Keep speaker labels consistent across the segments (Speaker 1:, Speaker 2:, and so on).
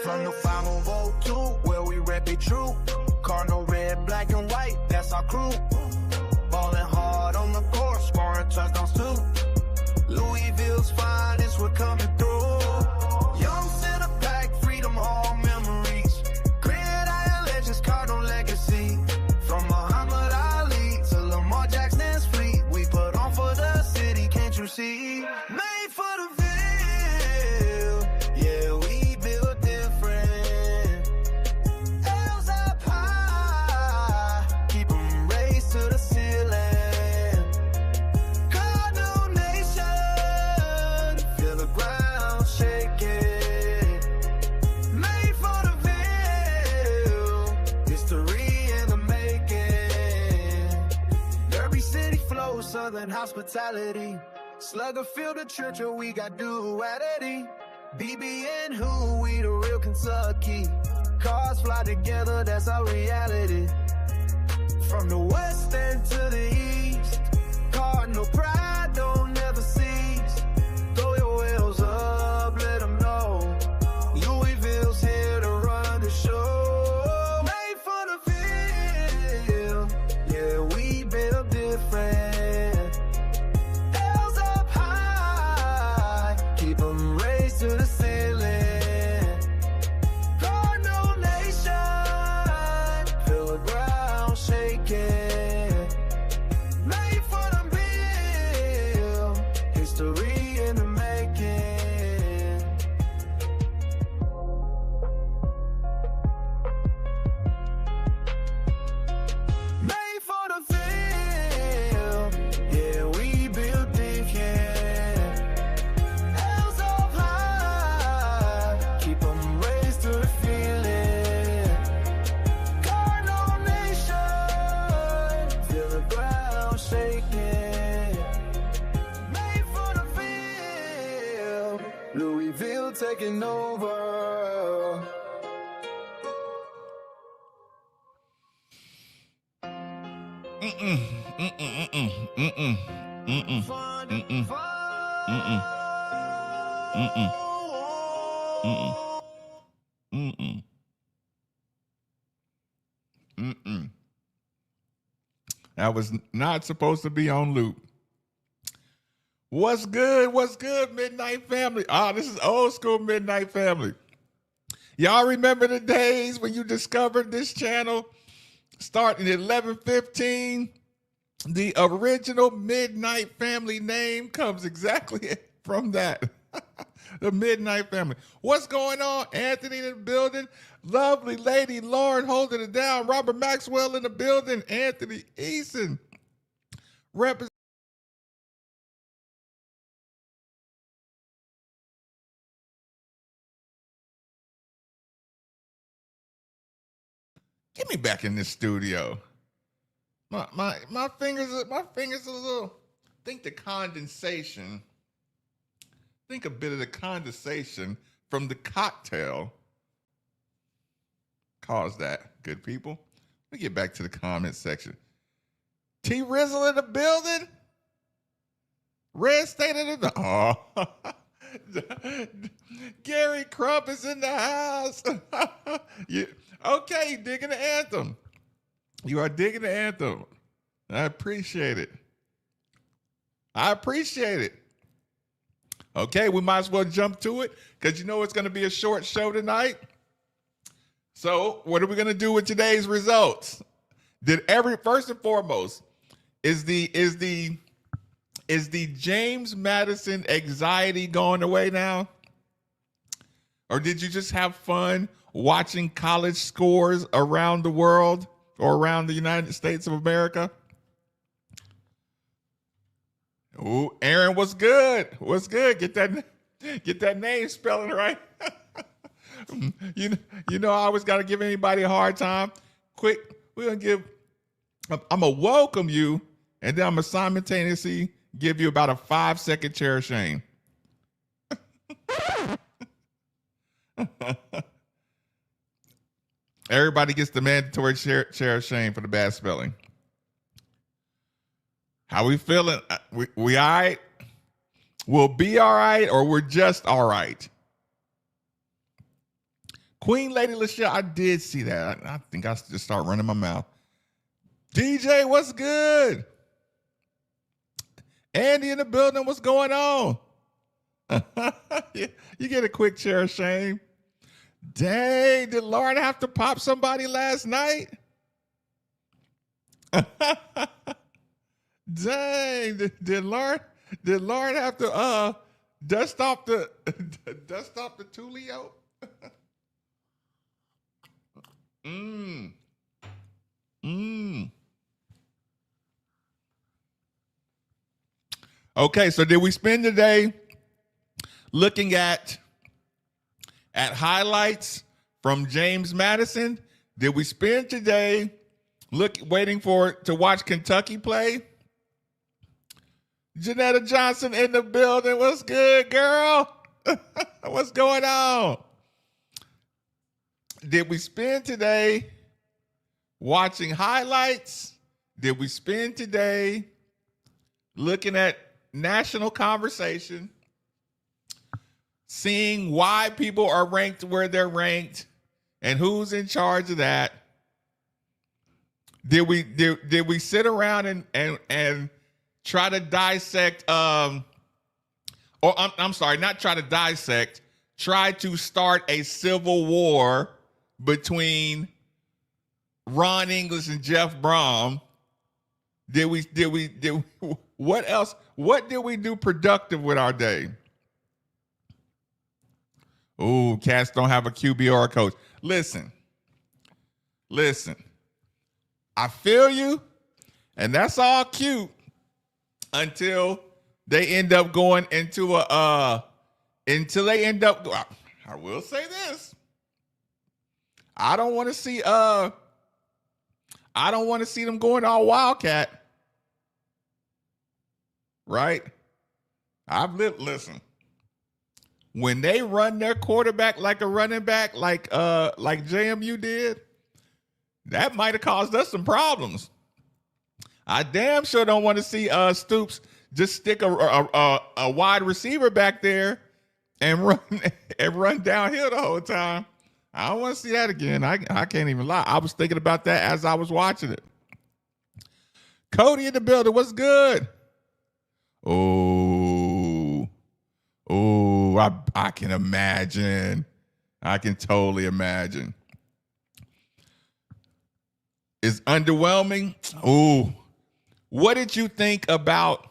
Speaker 1: From the 502, where we rep it true. Cardinal red, black and white, that's our crew. Ballin' hard on the court, scoring touchdowns too. Louisville's finest, we're coming through. Young center pack, freedom, all memories. Gridiron legends, Cardinal legacy. From Muhammad Ali to Lamar Jackson's fleet, we put on for the city, can't you see? Made for the Ville, yeah, we built different. L's up high, keep them raised to the ceiling. Cardinal Nation, feel the ground shaking. Made for the Ville, history in the making. Derby City flow, Southern hospitality. Slugger feel the church, or we got duality. BB and who, we the real Kentucky. Cars fly together, that's our reality. From the west end to the east, Cardinal pride don't never cease. Throw your wheels up, let them know Louisville's here to run the show. Made for the Ville, yeah, we built different. L's up high, keep them raised to the ceiling. Cardinal Nation, feel the ground shaking. Made for the Ville, history in the making. Made for the Ville, yeah, we built different. L's up high, keep them raised to the feeling. Cardinal Nation, feel the ground shaking. Made for the Ville, Louisville taking over.
Speaker 2: That was not supposed to be on loop. What's good? What's good, Midnight Family? This is old school Midnight Family. Y'all remember the days when you discovered this channel? Starting at 11:15, the original Midnight Family name comes exactly from that. The Midnight Family. What's going on? Anthony in the building. Lovely lady Lauren holding it down. Robert Maxwell in the building. Anthony Eason. Represent. Get me back in this studio. My fingers a little. Think the condensation. Think a bit of the condensation from the cocktail caused that. Good people. Let me get back to the comment section. T Rizzle in the building. Red State in the Gary Crump is in the house. Okay, digging the anthem. You are digging the anthem. I appreciate it. Okay, we might as well jump to it because you know it's going to be a short show tonight. So what are we going to do with today's results? First and foremost, is the James Madison anxiety going away now? Or did you just have fun watching college scores around the world or around the United States of America? Ooh, Aaron, what's good? What's good? Get that name spelling right. You know, I always got to give anybody a hard time. Quick, I'm gonna welcome you, and then I'm gonna simultaneously give you about a 5-second chair of shame. Everybody gets the mandatory chair of shame for the bad spelling. How we feeling? We all right? We'll be all right, or we're just all right. Queen Lady Lachelle, I did see that. I think I just start running my mouth. DJ, what's good? Andy in the building, what's going on? You get a quick chair of shame. Dang, did Lord have to pop somebody last night? Dang, did Lord have to dust off the Tulio? Okay, so did we spend the day looking at highlights from James Madison? Did we spend today waiting to watch Kentucky play? Janetta Johnson in the building. What's good, girl? What's going on? Did we spend today watching highlights? Did we spend today looking at national conversation, seeing why people are ranked where they're ranked and who's in charge of that? Did we sit around and try to dissect I'm sorry, not try to dissect, try to start a civil war between Ron English and Jeff Brom? Did we what else? What did we do productive with our day? Oh, cats don't have a QB or a coach. Listen. I feel you, and that's all cute until they end up going into I will say this. I don't want to see them going all Wildcat. Right? Listen. When they run their quarterback like a running back, like JMU did, that might have caused us some problems. I damn sure don't want to see Stoops just stick a wide receiver back there and run downhill the whole time. I don't want to see that again. I can't even lie. I was thinking about that as I was watching it. Cody in the building, what's good? Oh, I can imagine. I can totally imagine. It's underwhelming. Oh, what did you think about?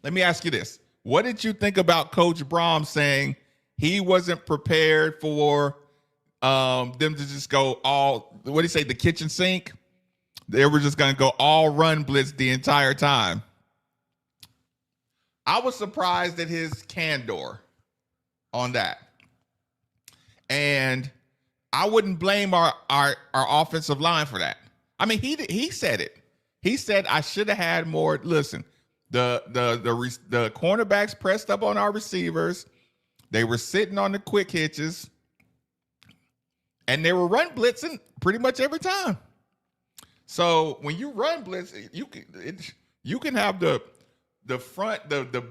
Speaker 2: Let me ask you this. What did you think about Coach Brom saying he wasn't prepared for them to just go all, what did he say, the kitchen sink? They were just going to go all run blitz the entire time. I was surprised at his candor on that. And I wouldn't blame our offensive line for that. I mean, he said it. He said I should have had more. Listen, the cornerbacks pressed up on our receivers. They were sitting on the quick hitches, and they were run blitzing pretty much every time. So when you run blitz, you can have the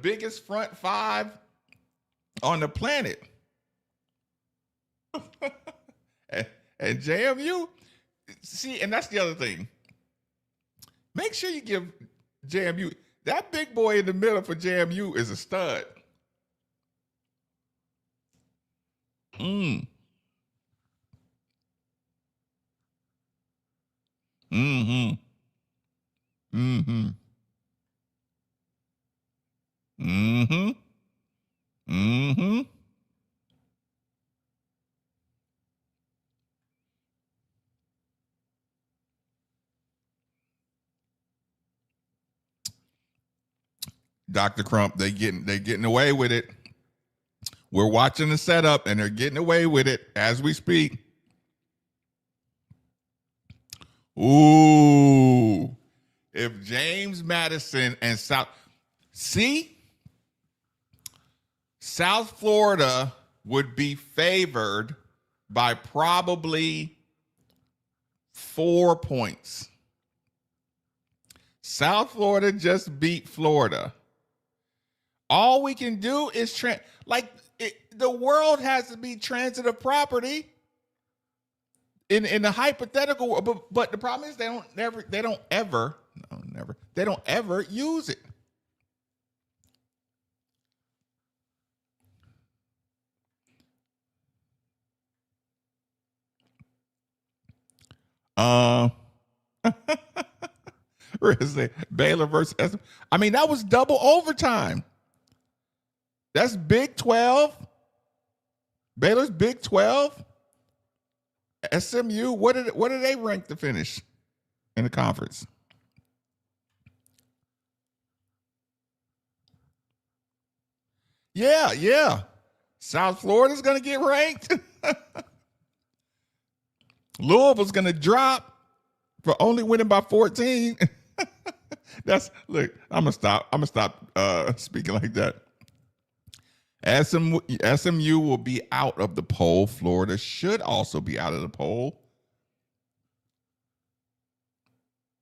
Speaker 2: biggest front five on the planet. and JMU, see, and that's the other thing. Make sure you give JMU, that big boy in the middle for JMU is a stud. Mm-hmm. Mm-hmm. Mm-hmm. Mm-hmm. Dr. Crump, they getting away with it. We're watching the setup, and they're getting away with it as we speak. Ooh, if James Madison and South Florida would be favored by probably 4 points. South Florida just beat Florida. All we can do is the world has to be transitive property in the hypothetical, but the problem is they don't ever use it. Baylor versus I mean, that was double overtime. That's Big 12. Baylor's Big 12. SMU, what did they rank to finish in the conference? Yeah. South Florida's going to get ranked. Louisville's going to drop for only winning by 14. Look, I'm going to stop speaking like that. SMU will be out of the poll. Florida should also be out of the poll.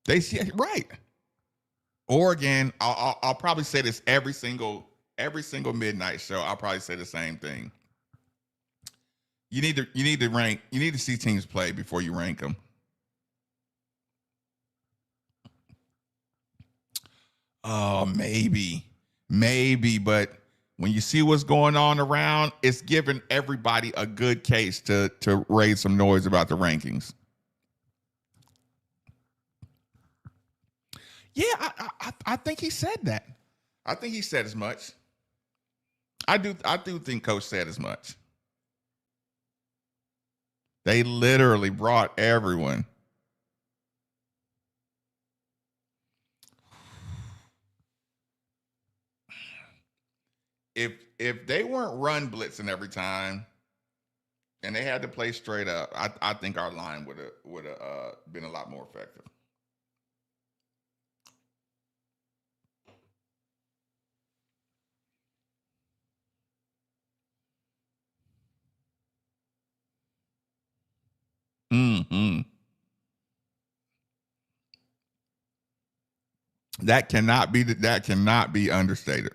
Speaker 2: They see right. Oregon, I'll probably say this every single midnight show. I'll probably say the same thing. You need to rank. You need to see teams play before you rank them. Oh, maybe, but when you see what's going on around, it's giving everybody a good case to raise some noise about the rankings. Yeah, I think he said that. I think he said as much. I do think Coach said as much. They literally brought everyone. If they weren't run blitzing every time, and they had to play straight up, I think our line would have been a lot more effective. Mm-hmm. That cannot be understated.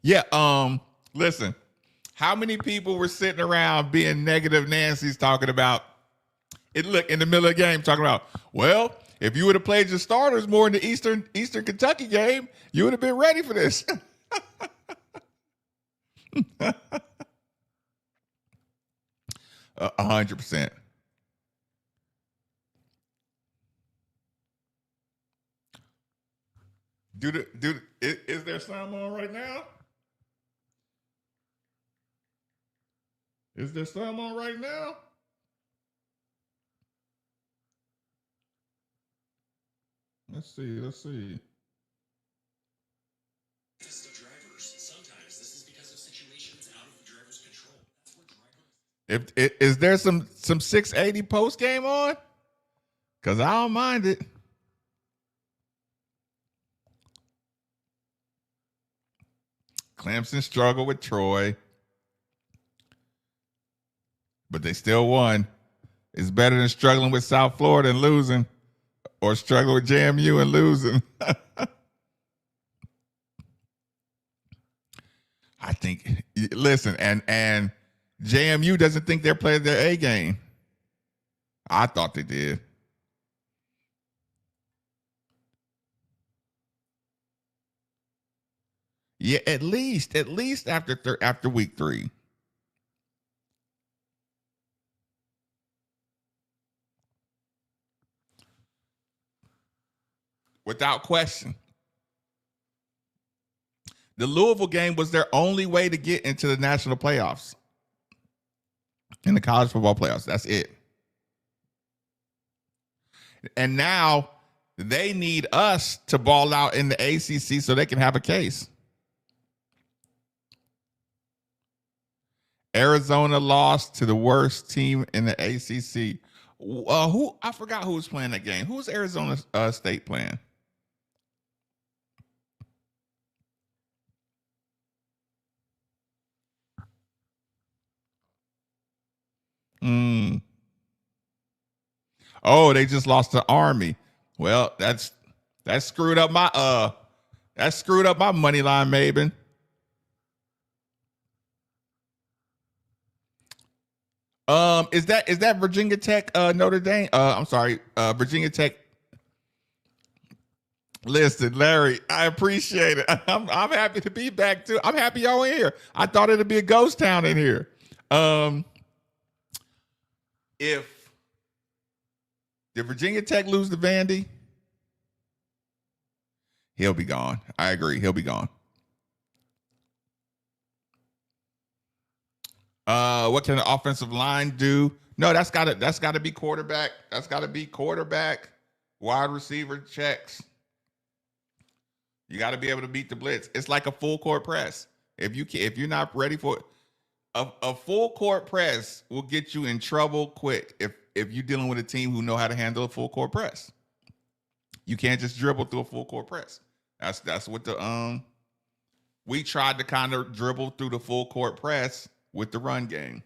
Speaker 2: Yeah. Listen, how many people were sitting around being negative Nancy's talking about it? Look, in the middle of the game, talking about, well, if you would have played your starters more in the Eastern Kentucky game, you would have been ready for this. 100%. Is there some on right now? Is there some on right now? Let's see. Sometimes this is because of situations out of the driver's control. That's where drivers. Is there some 680 post game on? Because I don't mind it. Clemson struggled with Troy, but they still won. It's better than struggling with South Florida and losing, or struggling with JMU and losing. I think, listen, and JMU doesn't think they're playing their A game. I thought they did. Yeah, at least after week 3. Without question. The Louisville game was their only way to get into the national playoffs. In the college football playoffs. That's it. And now they need us to ball out in the ACC so they can have a case. Arizona lost to the worst team in the ACC. I forgot who was playing that game. Who's Arizona State playing? Mm. Oh, they just lost to Army. Well, that screwed up my money line, Maben. Is that Virginia Tech Notre Dame? I'm sorry, Virginia Tech. Listen, Larry, I appreciate it. I'm happy to be back too. I'm happy y'all in here. I thought it'd be a ghost town in here. If did Virginia Tech lose to Vandy? He'll be gone. I agree. He'll be gone. What can the offensive line do? No, that's gotta be quarterback. That's gotta be quarterback, wide receiver checks. You got to be able to beat the blitz. It's like a full court press. If you're not ready for it, a full court press will get you in trouble quick. If you're dealing with a team who know how to handle a full court press, you can't just dribble through a full court press. That's what we tried to kind of dribble through the full court press with the run game.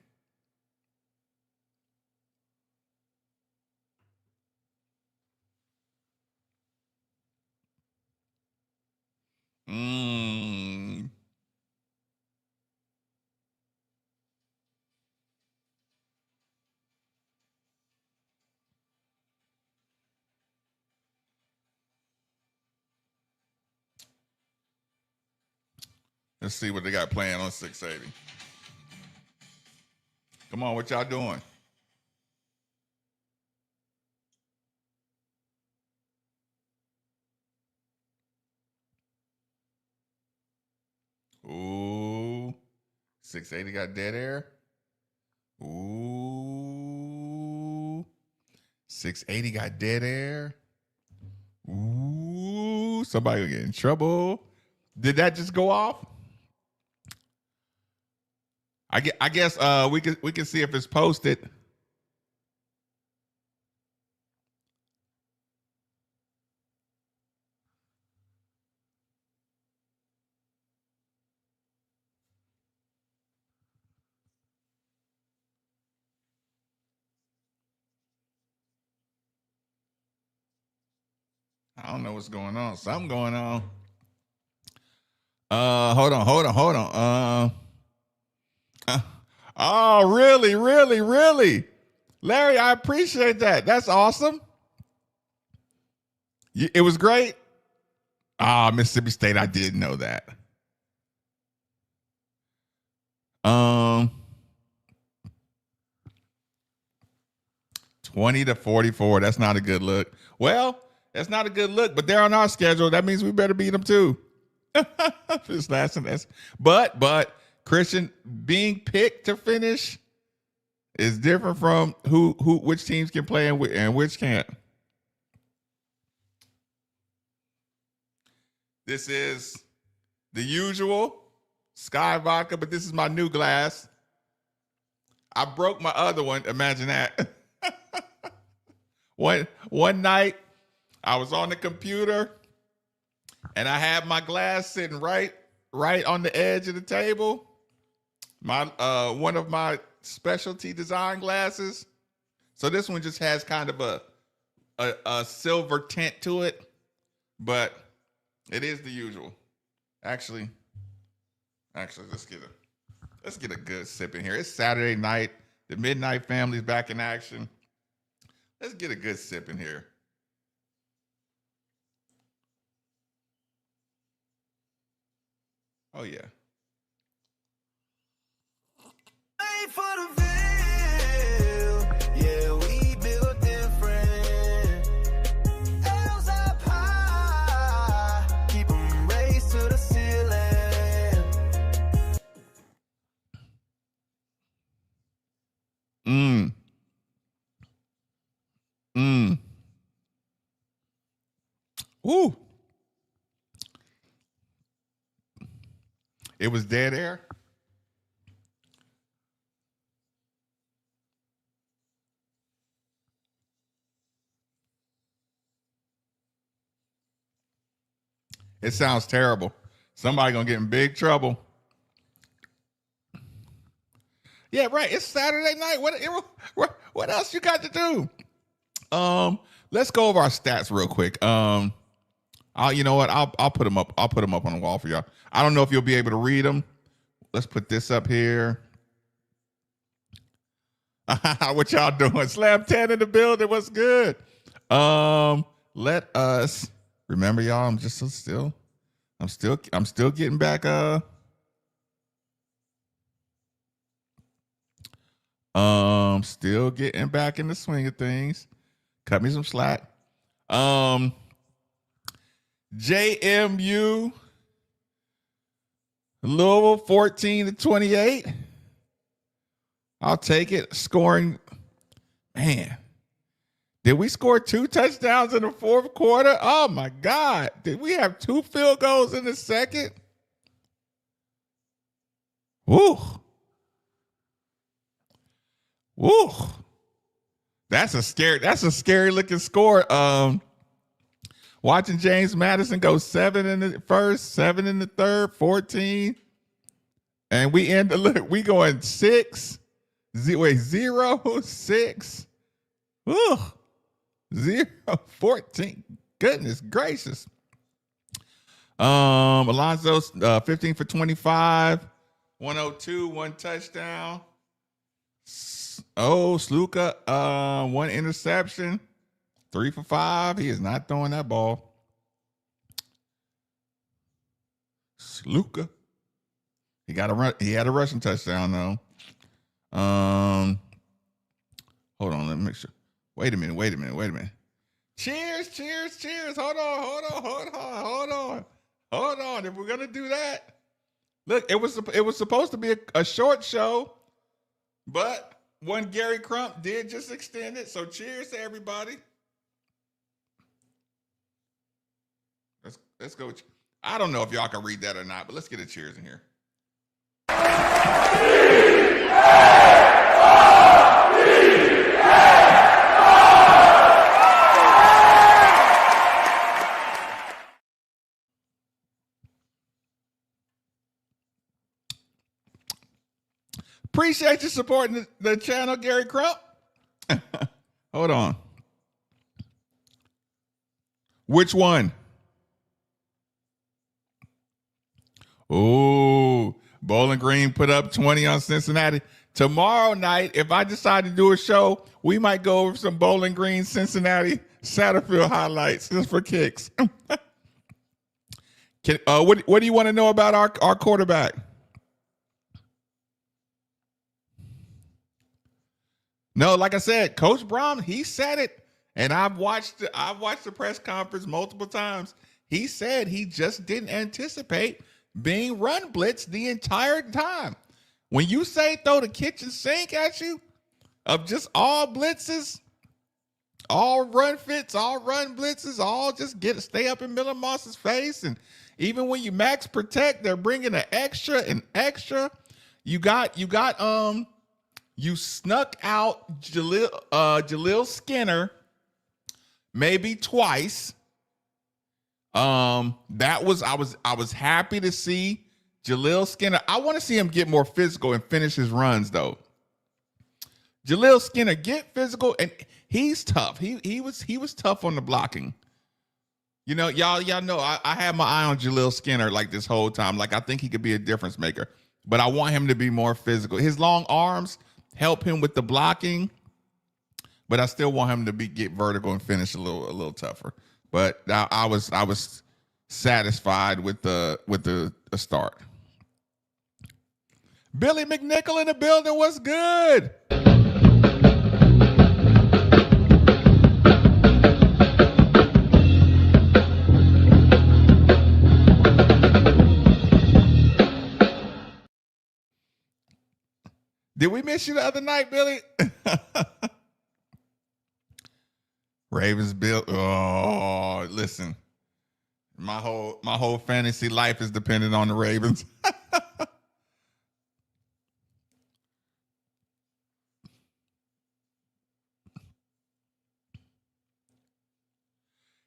Speaker 2: Let's see what they got playing on 680. Come on, what y'all doing? Ooh, 680 got dead air. Ooh, 680 got dead air. Ooh, somebody will get in trouble. Did that just go off? I guess we can see if it's posted. I don't know what's going on. Something going on. Hold on. Oh, really? Larry, I appreciate that. That's awesome. It was great. Mississippi State, I did know that. 20-44. That's not a good look. Well, that's not a good look, but they're on our schedule. That means we better beat them too. Just last and that's but Christian being picked to finish is different from which teams can play and which can't. This is the usual Sky vodka, but this is my new glass. I broke my other one. Imagine that. One night, I was on the computer, and I had my glass sitting right on the edge of the table. My one of my specialty design glasses. So this one just has kind of a silver tint to it, but it is the usual. Actually, let's get a good sip in here. It's Saturday night. The Midnight Family's back in action. Let's get a good sip in here. Oh yeah.
Speaker 1: Made for the Ville. Yeah, we built different. L's up high. Keep 'em raised to the ceiling.
Speaker 2: Woo. It was dead air. It sounds terrible. Somebody gonna get in big trouble. Yeah, right. It's Saturday night. What else you got to do? Let's go over our stats real quick. You know what? I'll put them up. I'll put them up on the wall for y'all. I don't know if you'll be able to read them. Let's put this up here. What y'all doing? Slam 10 in the building. What's good? Let us remember, y'all. I'm still getting back. Still getting back in the swing of things. Cut me some slack. JMU Louisville 14-28. I'll take it. Scoring, man. Did we score 2 touchdowns in the fourth quarter? Oh my God. Did we have 2 field goals in the second? Woo. Woo. That's a scary looking score. Watching James Madison go 7 in the first, 7 in the third, 14. And we going 6. 0, 6. Ooh. 0, 14. Goodness gracious. Alonzo 15 for 25, 102, 1 touchdown. Sluka, 1 interception, 3 for 5. He is not throwing that ball. Sluka. He had a rushing touchdown though. Hold on, let me make sure. Wait a minute. Cheers. Hold on. If we're gonna do that, look, it was supposed to be a short show, but one Gary Crump did just extend it. So cheers to everybody. Let's go. I don't know if y'all can read that or not, but let's get a cheers in here. Appreciate you supporting the channel, Gary Crump. Hold on. Which one? Oh, Bowling Green put up 20 on Cincinnati. Tomorrow night, if I decide to do a show, we might go over some Bowling Green, Cincinnati, Satterfield highlights just for kicks. What do you want to know about our quarterback? No, like I said, Coach Brom, he said it, and I've watched the press conference multiple times. He said he just didn't anticipate being run blitz the entire time. When you say throw the kitchen sink at you of just all blitzes, all run fits, all run blitzes, all just stay up in Miller Moss's face, and even when you max protect, they're bringing an extra. You snuck out Jaleel Skinner maybe twice. I was happy to see Jaleel Skinner. I want to see him get more physical and finish his runs though. Jaleel Skinner, get physical, and he's tough. He was tough on the blocking. You know, y'all know I had my eye on Jaleel Skinner like this whole time. Like I think he could be a difference maker, but I want him to be more physical. His long arms help him with the blocking, but I still want him to get vertical and finish a little tougher. But I was satisfied with the start. Billy McNichol in the building. What's good? Did we miss you the other night, Billy? Ravens built. Oh, listen. My whole fantasy life is dependent on the Ravens.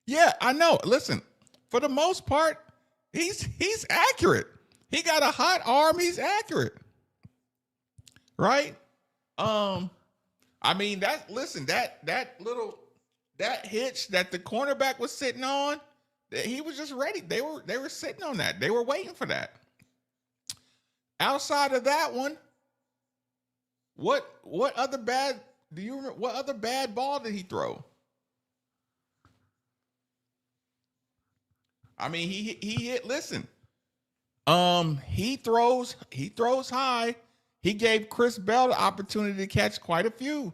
Speaker 2: Yeah, I know. Listen, for the most part, he's accurate. He got a hot arm. He's accurate. right? I mean, that hitch that the cornerback was sitting on, that he was just ready. They were sitting on that. They were waiting for that. Outside of that one, what other bad do you remember? What other bad ball did he throw? I mean, he hit. Listen, he throws high. He gave Chris Bell the opportunity to catch quite a few.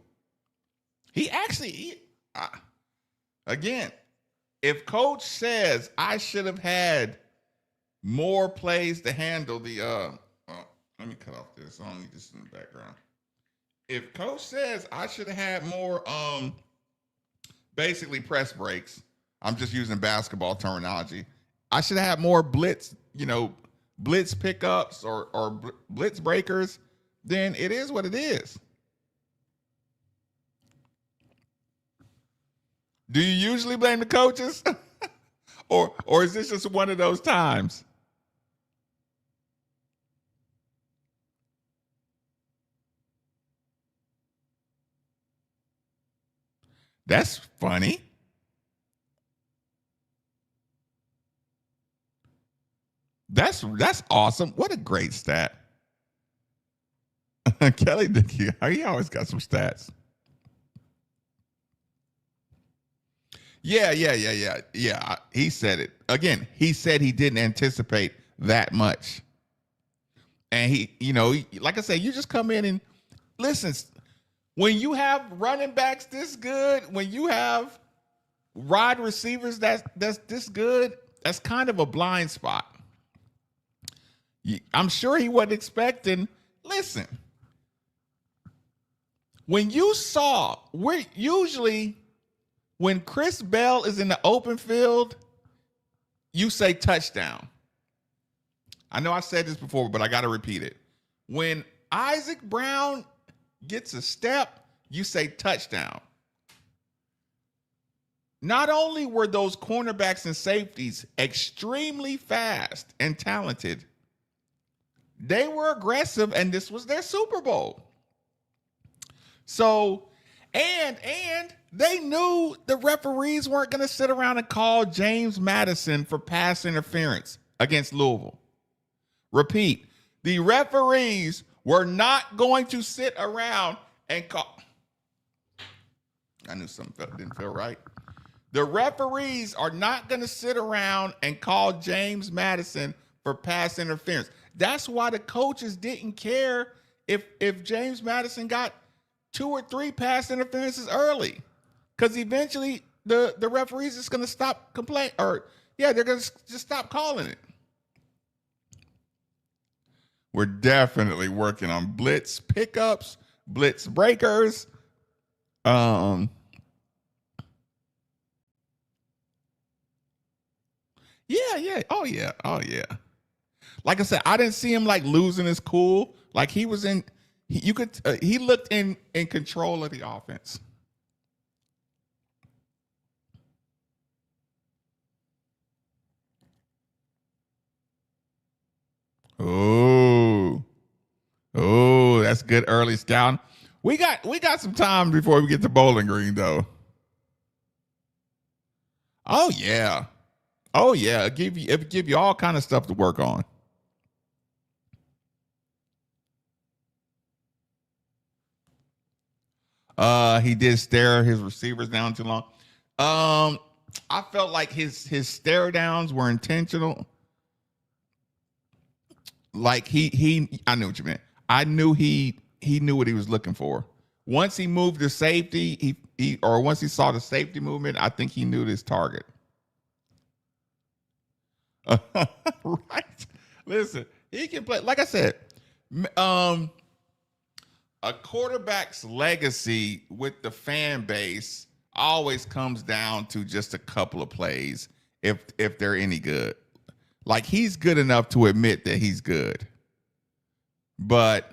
Speaker 2: Again, if coach says I should have had more plays to handle the let me cut off this. I don't need this in the background. If coach says I should have had more basically press breaks, I'm just using basketball terminology. I should have had more blitz pickups or blitz breakers, then it is what it is. Do you usually blame the coaches? or is this just one of those times? That's funny. That's awesome. What a great stat. Kelly Dickey, he always got some stats. Yeah. He said it. Again, he said he didn't anticipate that much. And like I said, you just come in and listen. When you have running backs this good, when you have wide receivers that's this good, that's kind of a blind spot. I'm sure he wasn't expecting. Listen, when Chris Bell is in the open field, you say touchdown. I know I said this before, but I got to repeat it. When Isaac Brown gets a step, you say touchdown. Not only were those cornerbacks and safeties extremely fast and talented, they were aggressive, and this was their Super Bowl. So, and they knew the referees weren't going to sit around and call James Madison for pass interference against Louisville. Repeat, the referees were not going to sit around and call. I knew something didn't feel right. The referees are not going to sit around and call James Madison for pass interference. That's why the coaches didn't care if James Madison got 2 or 3 pass interferences early, because eventually the referees is going to stop complaining, they're going to just stop calling it. We're definitely working on blitz pickups, blitz breakers. Yeah. Oh, yeah. Like I said, I didn't see him like losing his cool. Like he was he looked in control of the offense. Oh, that's good early scouting. We got some time before we get to Bowling Green, though. Oh yeah. It give you all kind of stuff to work on. He did stare his receivers down too long. I felt like his stare downs were intentional. Like I knew what you meant. I knew he knew what he was looking for. Once he moved to safety, once he saw the safety movement, I think he knew his target. Right. Listen, he can play. Like I said, a quarterback's legacy with the fan base always comes down to just a couple of plays if they're any good. Like, he's good enough to admit that he's good. But,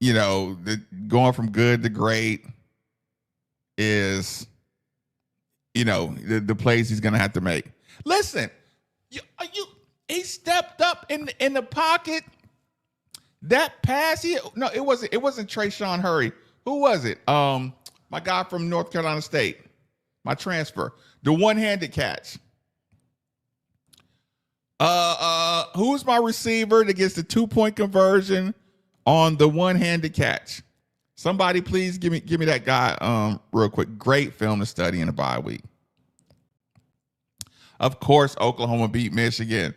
Speaker 2: going from good to great is, the plays he's going to have to make. Listen, he stepped up in the pocket. That pass, no, it wasn't. It wasn't Trayshawn Hurry. Who was it? My guy from North Carolina State, my transfer, the one-handed catch. Who's my receiver that gets the 2-point conversion on the one-handed catch? Somebody, please give me that guy. Real quick. Great film to study in the bye week. Of course, Oklahoma beat Michigan.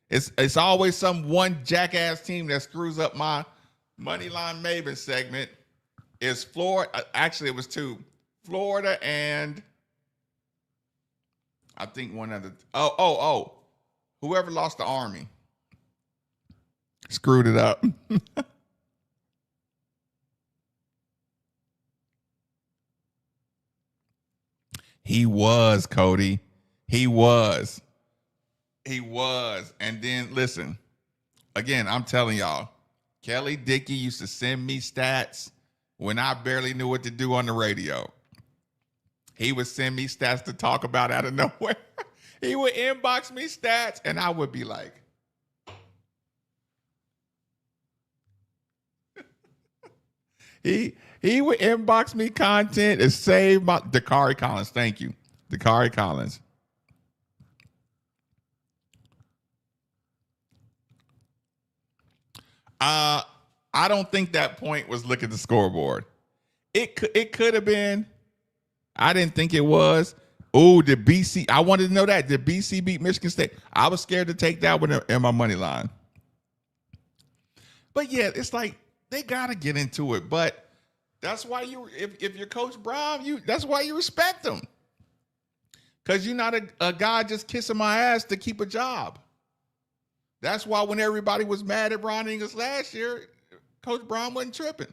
Speaker 2: It's always some one jackass team that screws up my Moneyline Maven segment. It's Florida. Actually, it was two. Florida and I think one other. Oh. Whoever lost the Army. Screwed it up. He was, Cody. He was. And then, listen, again, I'm telling y'all, Kelly Dickey used to send me stats when I barely knew what to do on the radio. He would send me stats to talk about out of nowhere. He would inbox me stats, and I would be like, he would inbox me content and save my Dakari Collins. Thank you, Dakari Collins. I don't think that point was look at the scoreboard. It could have been. I didn't think it was. Oh, did BC? I wanted to know that. Did BC beat Michigan State? I was scared to take that one in my money line. But yeah, it's like they gotta get into it. But that's why if you're Coach Brown, that's why you respect him. Because you're not a guy just kissing my ass to keep a job. That's why when everybody was mad at Ron English last year, Coach Brown wasn't tripping.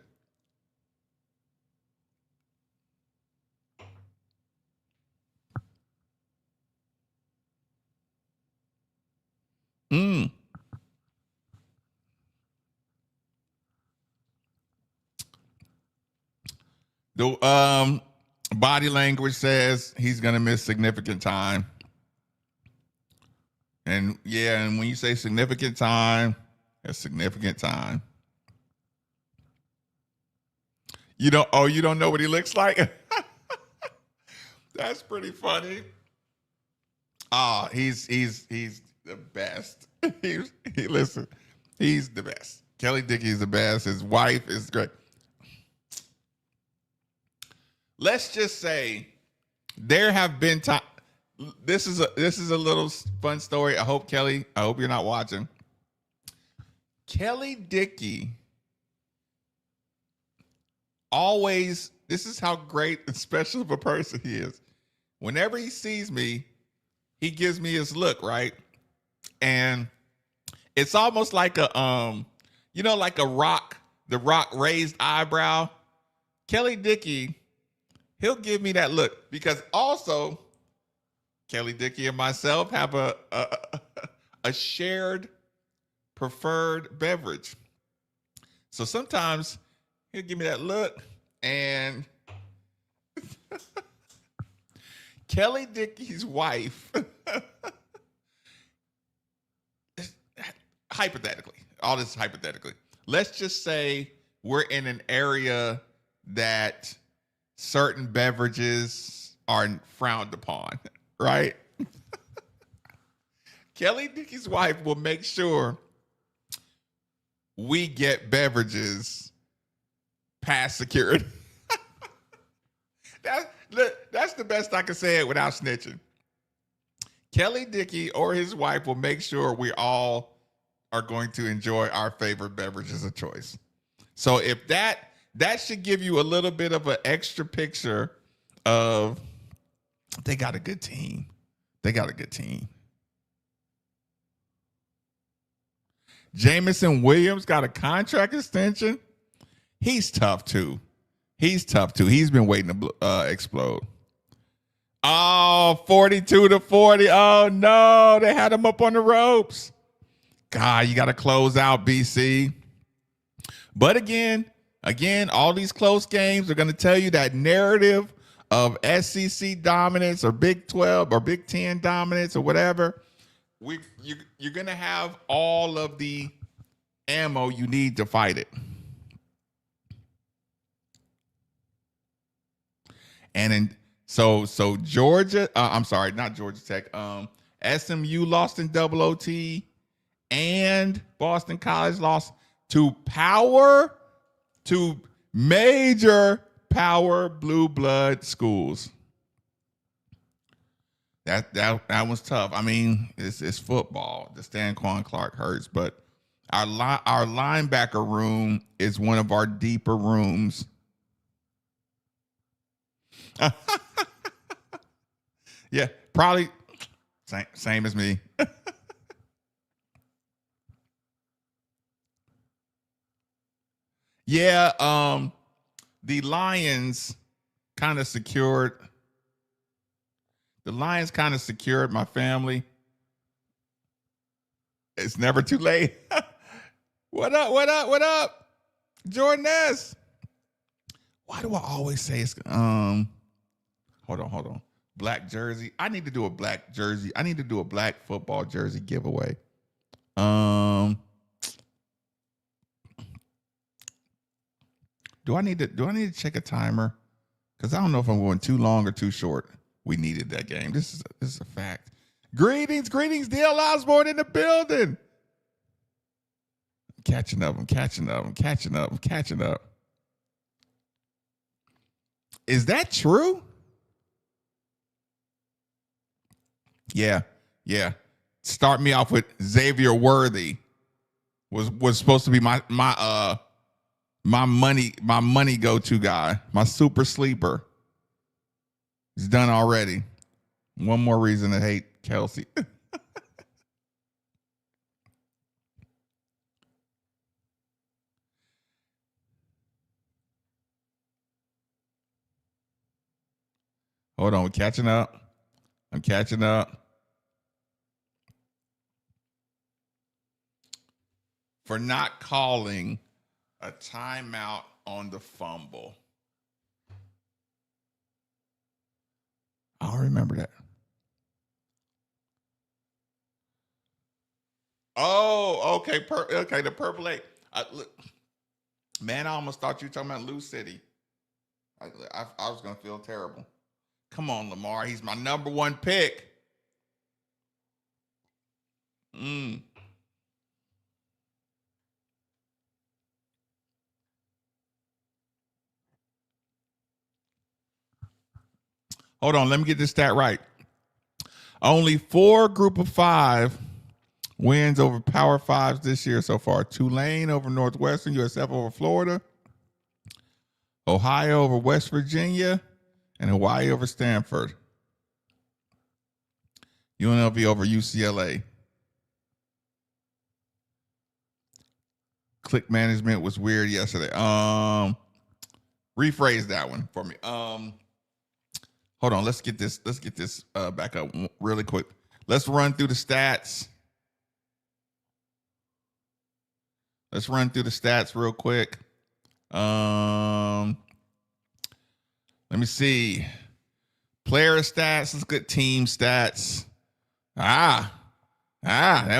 Speaker 2: The body language says he's going to miss significant time. And yeah, and when you say significant time, it's significant time. You don't know what he looks like? That's pretty funny. He's the best. Listen, he's the best. Kelly Dickey's the best. His wife is great. Let's just say there have been times. This is a little fun story. I hope you're not watching. Kelly Dickey always, this is how great and special of a person he is. Whenever he sees me, he gives me his look, right? And it's almost like like a Rock, the Rock raised eyebrow. Kelly Dickey, he'll give me that look because also Kelly Dickey and myself have a shared preferred beverage. So sometimes he'll give me that look and Kelly Dickey's wife, hypothetically, all this hypothetically, let's just say we're in an area that certain beverages are frowned upon, right? Kelly Dickey's wife will make sure we get beverages past security. That's the best I can say it without snitching. Kelly Dickey or his wife will make sure we all are going to enjoy our favorite beverages of choice. So if that should give you a little bit of an extra picture of they got a good team. They got a good team. Jamison Williams got a contract extension. He's tough too. He's been waiting to explode. Oh, 42-40. Oh, no. They had him up on the ropes. God, you got to close out, BC. But again, all these close games are going to tell you that narrative of SEC dominance or Big 12 or Big 10 dominance or whatever. You're going to have all of the ammo you need to fight it. And so Georgia, I'm sorry, not Georgia Tech. SMU lost in double OT, and Boston College lost to major power blue blood schools. That was tough. I mean, it's football. The Stanquan Clark hurts, but our linebacker room is one of our deeper rooms. Yeah, probably same as me. Yeah, the Lions kind of secured my family. It's never too late. What up? Jordan S. Why do I always say it's hold on. Black jersey. I need to do a black jersey. I need to do a black football jersey giveaway. Do I need to check a timer? Because I don't know if I'm going too long or too short. We needed that game. This is a fact. Greetings, DL Osborne in the building. I'm catching up. Is that true? Yeah. Start me off with Xavier Worthy. Was supposed to be my money go-to guy, my super sleeper. He's done already. One more reason to hate Kelsey. Hold on, I'm catching up. For not calling a timeout on the fumble. I'll remember that. Oh, okay. The Purple 8. Look, man, I almost thought you were talking about Lou City. I was going to feel terrible. Come on, Lamar. He's my number one pick. Hold on, let me get this stat right. Only 4 group of 5 wins over Power 5s this year so far. Tulane over Northwestern, USF over Florida, Ohio over West Virginia, and Hawaii over Stanford. UNLV over UCLA. Click management was weird yesterday. Rephrase that one for me. Hold on, let's get this back up really quick. Let's run through the stats. Real quick. Let me see. Player stats. Let's get team stats. That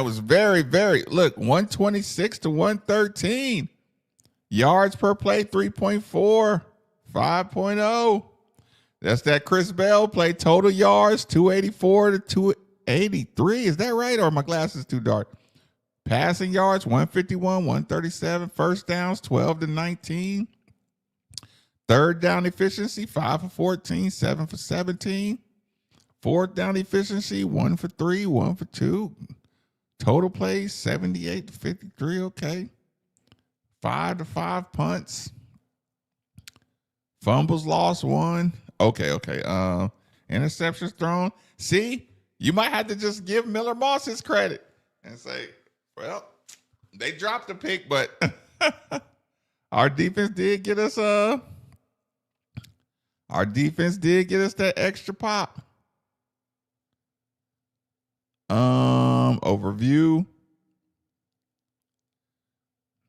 Speaker 2: was very, very, look, 126 to 113. Yards per play, 3.4, 5.0. That's that Chris Bell play. Total yards, 284 to 283. Is that right? Or are my glasses too dark? Passing yards, 151, 137. First downs, 12 to 19. Third down efficiency, 5 for 14, 7 for 17. Fourth down efficiency, 1 for 3, 1 for 2. Total plays, 78 to 53. Okay. 5 to 5 punts. Fumbles lost, 1. Okay. Interceptions thrown. See, you might have to just give Miller Moss his credit and say, well, they dropped the pick, but our defense did get us that extra pop. Overview.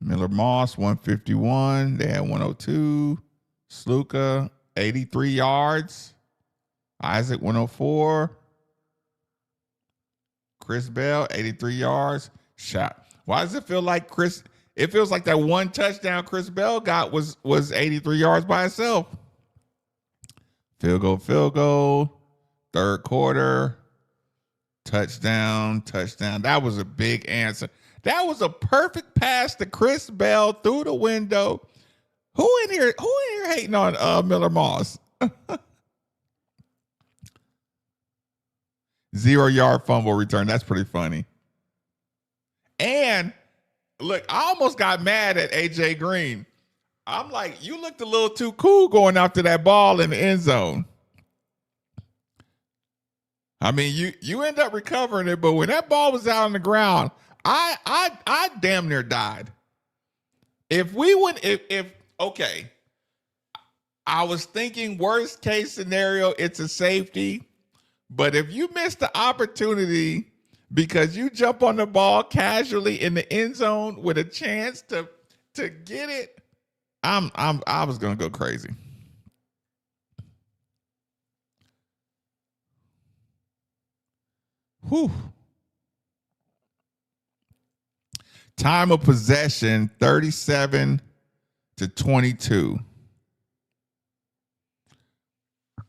Speaker 2: Miller Moss, 151. They had 102. Sluka, 83 yards. Isaac, 104. Chris Bell, 83 yards. Shot. Why does it feel like Chris It feels like that one touchdown Chris Bell got was 83 yards by itself. Field goal, third quarter, touchdown. That was a big answer. That was a perfect pass to Chris Bell through the window. Who in here hating on Miller Moss? 0-yard fumble return. That's pretty funny. And look, I almost got mad at AJ Green. I'm like, you looked a little too cool going after that ball in the end zone. I mean, you end up recovering it, but when that ball was out on the ground, I damn near died. Okay, I was thinking worst case scenario, it's a safety. But if you miss the opportunity because you jump on the ball casually in the end zone with a chance to get it, I was gonna go crazy. Whew. Time of possession 37-22.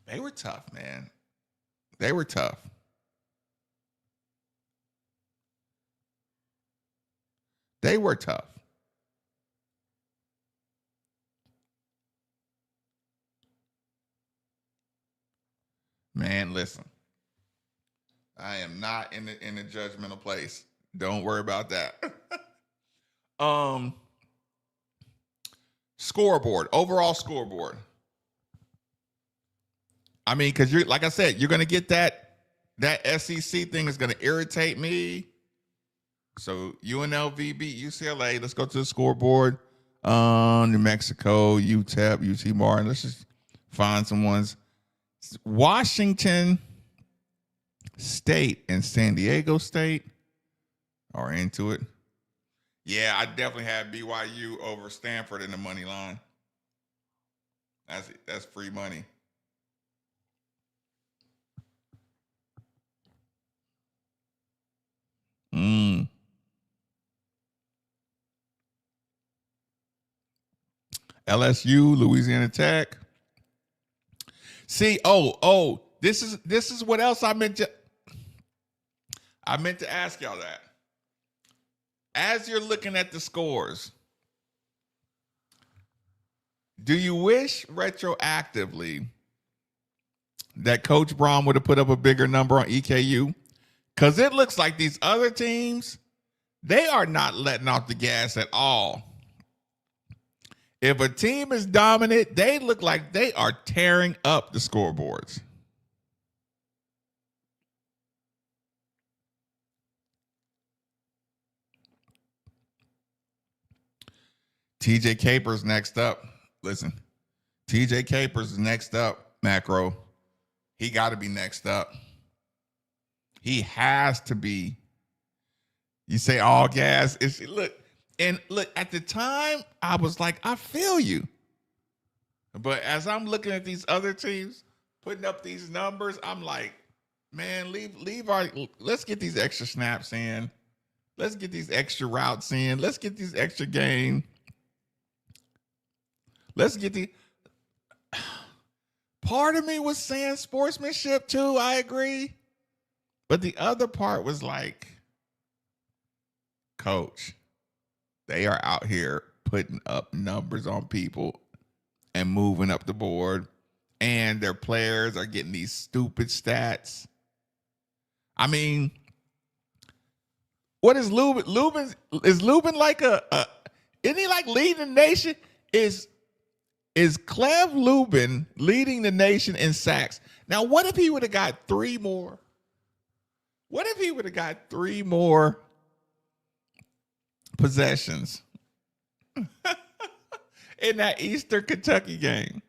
Speaker 2: They were tough, man. They were tough. They were tough. Man, listen. I am not in a judgmental place. Don't worry about that. Scoreboard, overall scoreboard. I mean, because you're like I said, you're gonna get that SEC thing is gonna irritate me. So UNLV beat UCLA. Let's go to the scoreboard. New Mexico, UTEP, UT Martin. Let's just find some ones. Washington State and San Diego State are into it. Yeah, I definitely had BYU over Stanford in the money line. That's free money. LSU, Louisiana Tech. See, this is what else I meant to ask y'all that. As you're looking at the scores, do you wish retroactively that Coach Braun would have put up a bigger number on EKU? Because it looks like these other teams, they are not letting off the gas at all. If a team is dominant, they look like they are tearing up the scoreboards. TJ Capers next up. Listen, TJ Capers is next up, Macro. He got to be next up. He has to be. You say all gas. Look, at the time, I was like, I feel you. But as I'm looking at these other teams putting up these numbers, I'm like, man, let's get these extra snaps in. Let's get these extra routes in. Let's get these extra games. Let's get the. Part of me was saying sportsmanship too. I agree. But the other part was like, Coach, they are out here putting up numbers on people and moving up the board, and their players are getting these stupid stats. I mean, what is Lubin? Is Lubin like isn't he like leading the nation? Is Clev Lubin leading the nation in sacks? Now, what if he would have got 3 more? What if he would have got 3 more possessions in that Eastern Kentucky game?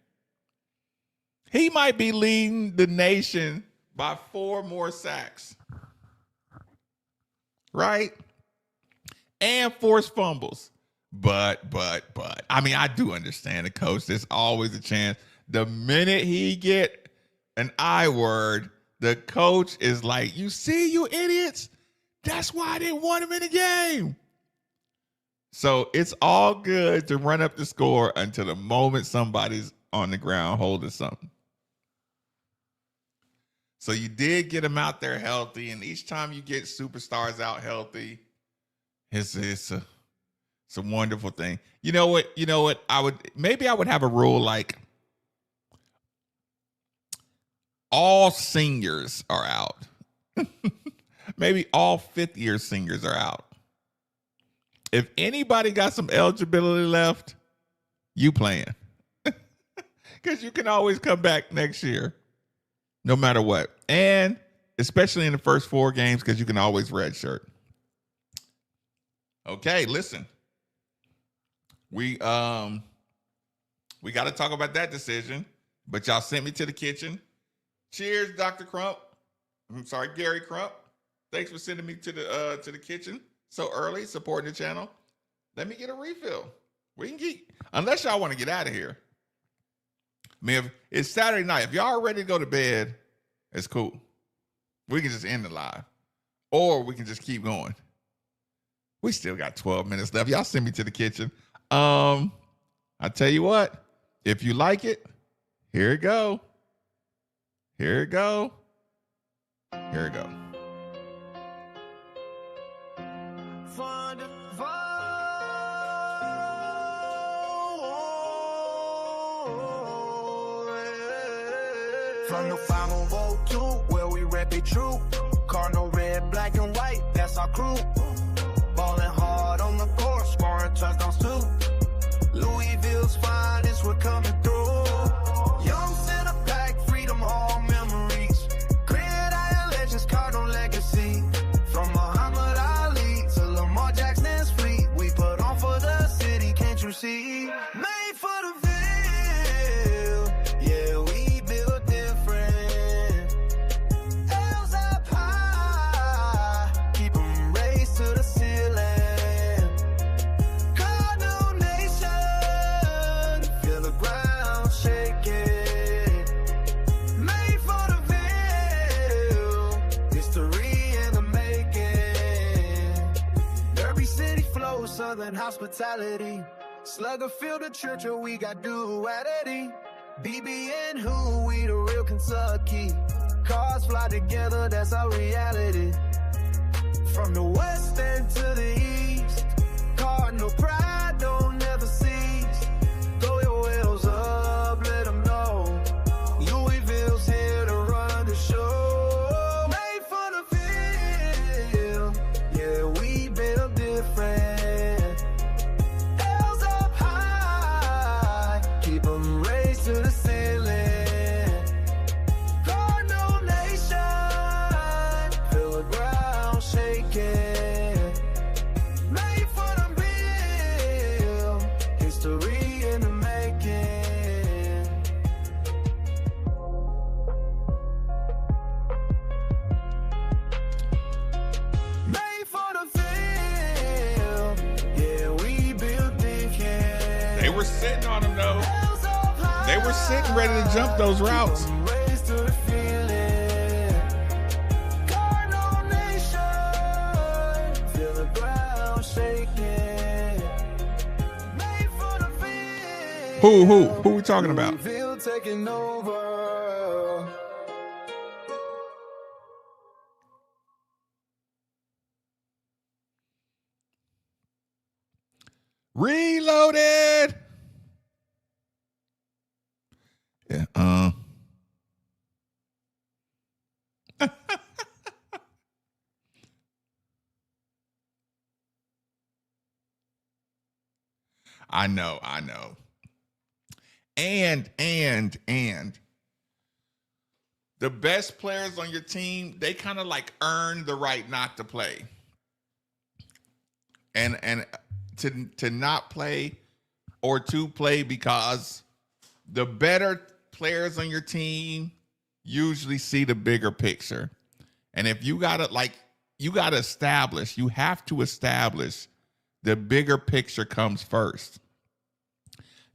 Speaker 2: He might be leading the nation by 4 more sacks, right? And forced fumbles. But, I mean, I do understand the coach. There's always a chance. The minute he get an I word, the coach is like, you see, you idiots? That's why I didn't want him in the game. So it's all good to run up the score until the moment somebody's on the ground holding something. So you did get them out there healthy, and each time you get superstars out healthy, it's a wonderful thing. You know what? I would have a rule like all seniors are out. Maybe all fifth-year seniors are out. If anybody got some eligibility left, you playing. Because you can always come back next year, no matter what. And especially in the first 4 games, because you can always redshirt. Okay, listen. We got to talk about that decision, but y'all sent me to the kitchen. Cheers, Dr. Crump. I'm sorry, Gary Crump. Thanks for sending me to the kitchen so early, supporting the channel. Let me get a refill. We can get, unless y'all want to get out of here. I mean, if it's Saturday night, if y'all are ready to go to bed, it's cool. We can just end the live, or we can just keep going. We still got 12 minutes left. Y'all send me to the kitchen. I tell you what, if you like it, here it go. Here it go. Here it go.
Speaker 1: From the 502, where we rep it true. Cardinal red, black and white, that's our crew. Ballin' hard on the court, scoring touchdowns too. Louisville's finest, we're coming through. Young center pack, freedom, all memories. Gridiron legends, Cardinal legacy. From Muhammad Ali to Lamar Jackson's fleet, we put on for the city, can't you see? Made for the Ville, yeah, we built different. L's up high, keep them raised to the ceiling. Cardinal Nation, feel the ground shaking. Made for the Ville, history in the making. Derby City flow, Southern hospitality. Slugger field the church, or we got duality. BB and who, we the real Kentucky. Cars fly together, that's our reality. From the west end to the east, Cardinal pride don't never cease. Throw your wheels up, let them know. Louisville's here to run the show. Made for the Ville, yeah, we built different. L's up high, keep them raised to the ceiling. Cardinal Nation, feel the ground shaking. Made for the Ville, history in the making. Made for the Ville, yeah, we built different.
Speaker 2: They were sitting on him, though.
Speaker 1: L's up high,
Speaker 2: They were sitting ready to jump those routes.
Speaker 1: raised to the feeling. Cardinal Nation, feel the ground shaking. Made for the Ville.
Speaker 2: Who we talking about?
Speaker 1: Louisville taking over.
Speaker 2: Reloaded. Yeah. I know. And the best players on your team, they kind of like earn the right not to play. And to not play or to play, because the better players on your team usually see the bigger picture. And if you have to establish the bigger picture comes first.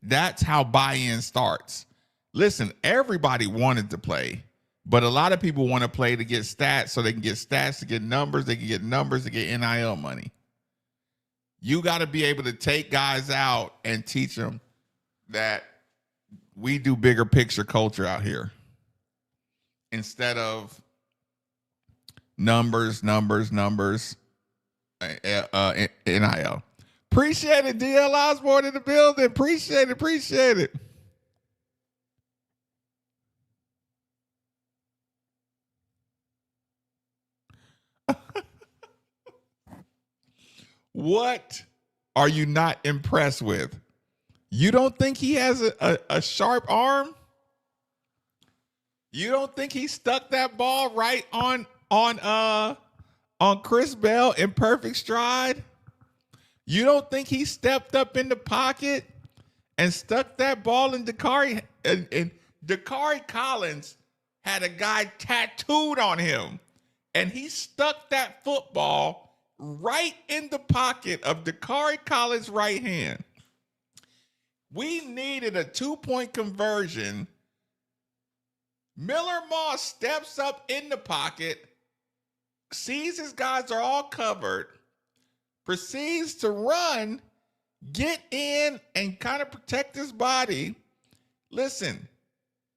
Speaker 2: That's how buy-in starts. Listen, everybody wanted to play, but a lot of people want to play to get stats, so they can get stats to get numbers, they can get numbers to get NIL money. You got to be able to take guys out and teach them that we do bigger picture culture out here instead of numbers, NIL. Appreciate it, DL Osborne in the building. Appreciate it. What are you not impressed with? You don't think he has a sharp arm? You don't think he stuck that ball right on Chris Bell in perfect stride? You don't think he stepped up in the pocket and stuck that ball in Dakari? And Dakari Collins had a guy tattooed on him, and he stuck that football right in the pocket of Dakari Collins' right hand. We needed a 2-point conversion. Miller Moss steps up in the pocket, sees his guys are all covered, proceeds to run, get in, and kind of protect his body. Listen,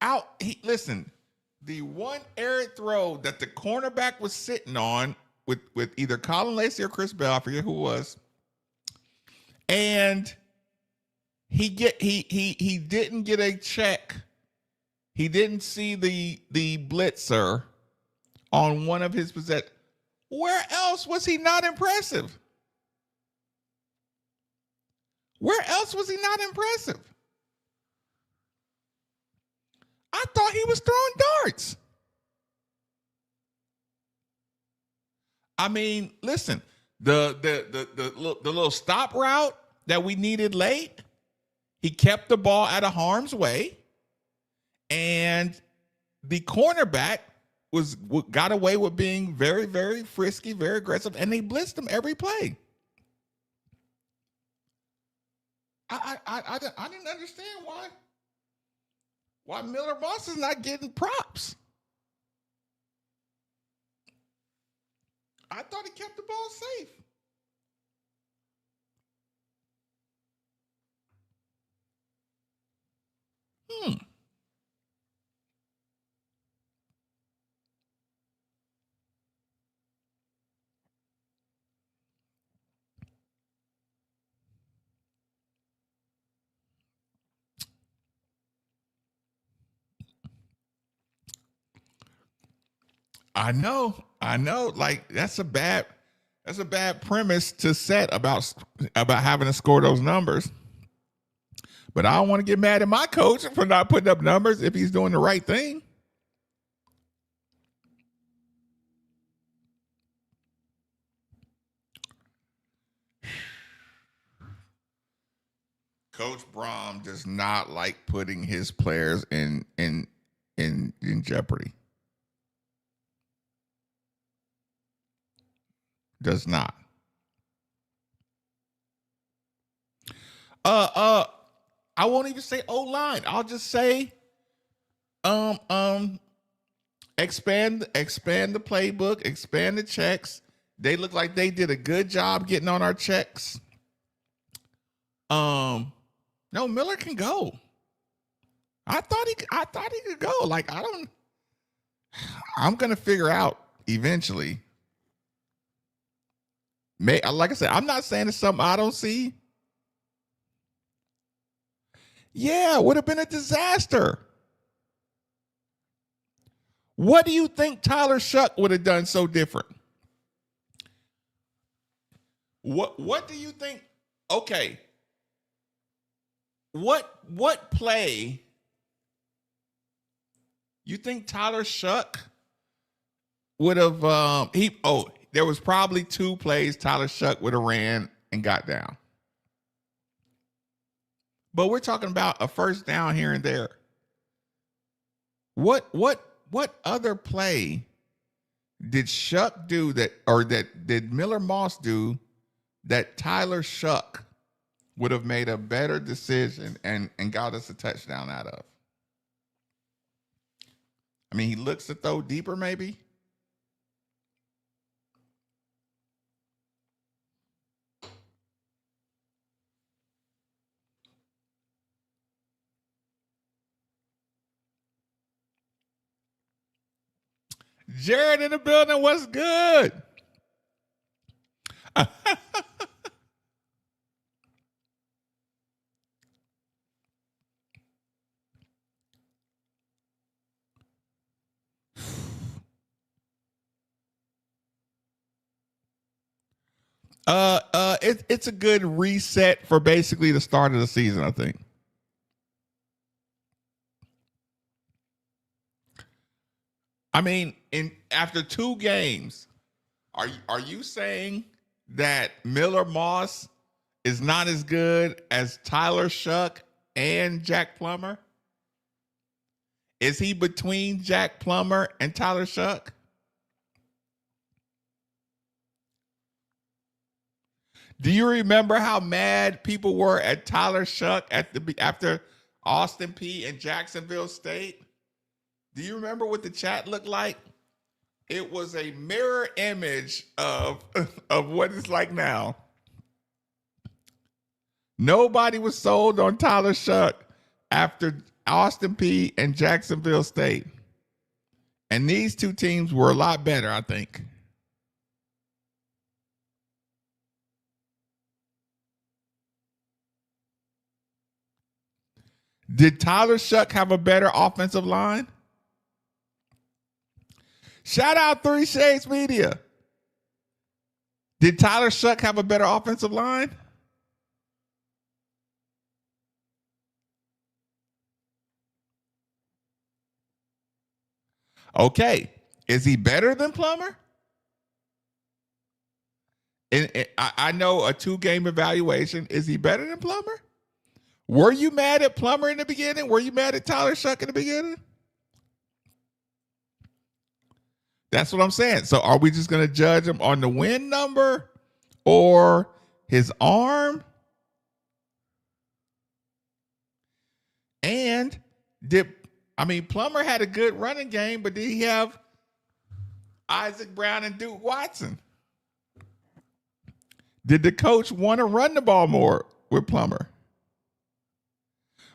Speaker 2: the one air throw that the cornerback was sitting on with either Colin Lacey or Chris Bell, I forget who it was, and he didn't get a check. He didn't see the blitzer on one of his possessions. Where else was he not impressive? Where else was he not impressive? I thought he was throwing darts. I mean, listen, the little stop route that we needed late, he kept the ball out of harm's way, and the cornerback got away with being very, very frisky, very aggressive, and they blitzed him every play. I didn't understand why Miller Moss is not getting props. I thought he kept the ball safe. I know. Like that's a bad premise to set about having to score those numbers. But I don't want to get mad at my coach for not putting up numbers if he's doing the right thing. Coach Brom does not like putting his players in jeopardy. Does not. I won't even say O-line. I'll just say expand the playbook, expand the checks. They look like they did a good job getting on our checks. No, Miller can go. I thought he could go. Like I'm gonna figure out eventually. Like I said, I'm not saying it's something I don't see. Yeah, it would have been a disaster. What do you think Tyler Shuck would have done so different? What do you think? Okay. What play you think Tyler Shuck would have there was probably 2 plays Tyler Shuck would have ran and got down. But we're talking about a first down here and there. What other play did Shuck do that did Miller Moss do that Tyler Shuck would have made a better decision and got us a touchdown out of? I mean, he looks to throw deeper maybe. Jared in the building. What's good? It's a good reset for basically the start of the season, I think. I mean, after 2 games, are you saying that Miller Moss is not as good as Tyler Shuck and Jack Plummer? Is he between Jack Plummer and Tyler Shuck? Do you remember how mad people were at Tyler Shuck after Austin Peay and Jacksonville State? Do you remember what the chat looked like? It was a mirror image of what it's like now. Nobody was sold on Tyler Shuck after Austin Peay and Jacksonville State. And these 2 teams were a lot better, I think. Did Tyler Shuck have a better offensive line? Shout out 3 Shades Media. Did Tyler Shuck have a better offensive line? Okay. Is he better than Plummer? And I know a 2-game evaluation. Is he better than Plummer? Were you mad at Plummer in the beginning? Were you mad at Tyler Shuck in the beginning? That's what I'm saying. So are we just going to judge him on the win number or his arm? And Plummer had a good running game, but did he have Isaac Brown and Duke Watson? Did the coach want to run the ball more with Plummer?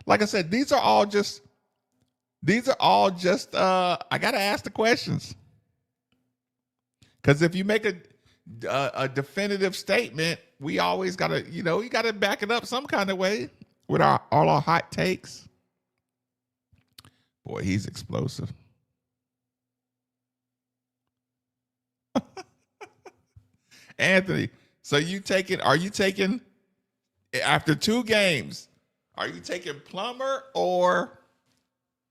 Speaker 2: Like I said, these are all just I got to ask the questions. Because if you make a definitive statement, we always got to, you got to back it up some kind of way with all our hot takes. Boy, he's explosive. Anthony, so are you taking, after 2 games, are you taking Plummer or